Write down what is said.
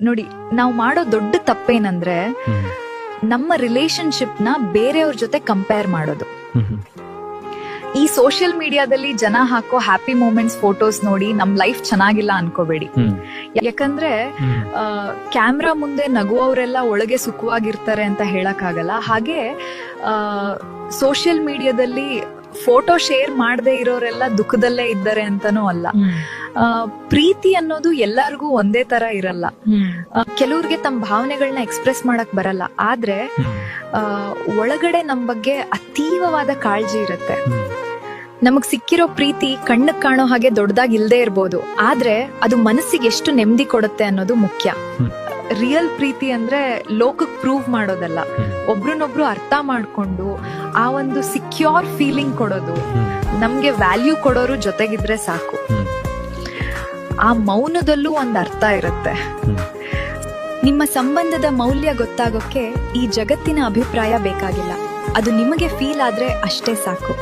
ನೋಡಿ, ನಾವು ಮಾಡೋ ದೊಡ್ಡ ತಪ್ಪೇನಂದ್ರೆ ನಮ್ಮ ರಿಲೇಶನ್ಶಿಪ್ ನ ಬೇರೆಯವ್ರ ಜೊತೆ ಕಂಪೇರ್ ಮಾಡೋದು. ಈ ಸೋಷಿಯಲ್ ಮೀಡಿಯಾದಲ್ಲಿ ಜನ ಹಾಕೋ ಹ್ಯಾಪಿ ಮೂಮೆಂಟ್ಸ್ ಫೋಟೋಸ್ ನೋಡಿ ನಮ್ ಲೈಫ್ ಚೆನ್ನಾಗಿಲ್ಲ ಅನ್ಕೋಬೇಡಿ. ಯಾಕಂದ್ರೆ ಕ್ಯಾಮ್ರಾ ಮುಂದೆ ನಗುವವರೆಲ್ಲ ಒಳಗೆ ಸುಖವಾಗಿರ್ತಾರೆ ಅಂತ ಹೇಳಕ್ಕಾಗಲ್ಲ. ಹಾಗೆ ಸೋಷಿಯಲ್ ಮೀಡಿಯಾದಲ್ಲಿ ಫೋಟೋ ಶೇರ್ ಮಾಡದೆ ಇರೋರೆಲ್ಲ ದುಃಖದಲ್ಲೇ ಇದ್ದಾರೆ ಅಂತಾನೂ ಅಲ್ಲ. ಪ್ರೀತಿ ಅನ್ನೋದು ಎಲ್ಲರಿಗೂ ಒಂದೇ ತರ ಇರಲ್ಲ. ಕೆಲವ್ರಿಗೆ ತಮ್ಮ ಭಾವನೆಗಳನ್ನ ಎಕ್ಸ್ಪ್ರೆಸ್ ಮಾಡಕ್ ಬರಲ್ಲ, ಆದ್ರೆ ಒಳಗಡೆ ನಮ್ ಬಗ್ಗೆ ಅತೀವವಾದ ಕಾಳಜಿ ಇರುತ್ತೆ. ನಮಗ್ ಸಿಕ್ಕಿರೋ ಪ್ರೀತಿ ಕಣ್ಣಕ್ ಕಾಣೋ ಹಾಗೆ ದೊಡ್ಡದಾಗಿ ಇಲ್ದೇ ಇರ್ಬೋದು, ಆದ್ರೆ ಅದು ಮನಸ್ಸಿಗೆ ಎಷ್ಟು ನೆಮ್ಮದಿ ಕೊಡುತ್ತೆ ಅನ್ನೋದು ಮುಖ್ಯ. ರಿಯಲ್ ಪ್ರೀತಿ ಅಂದ್ರೆ ಲೋಕಕ್ ಪ್ರೂವ್ ಮಾಡೋದಲ್ಲ, ಒಬ್ರನ್ನೊಬ್ರು ಅರ್ಥ ಮಾಡ್ಕೊಂಡು ಆ ಒಂದು ಸಿಕ್ಯೂರ್ ಫೀಲಿಂಗ್ ಕೊಡೋದು, ನಮ್ಗೆ ವ್ಯಾಲ್ಯೂ ಕೊಡೋರು ಜೊತೆಗಿದ್ರೆ ಸಾಕು. ಆ ಮೌನದಲ್ಲೂ ಒಂದ್ ಅರ್ಥ ಇರುತ್ತೆ. ನಿಮ್ಮ ಸಂಬಂಧದ ಮೌಲ್ಯ ಗೊತ್ತಾಗೋಕೆ ಈ ಜಗತ್ತಿನ ಅಭಿಪ್ರಾಯ ಬೇಕಾಗಿಲ್ಲ, ಅದು ನಿಮಗೆ ಫೀಲ್ ಆದ್ರೆ ಅಷ್ಟೇ ಸಾಕು.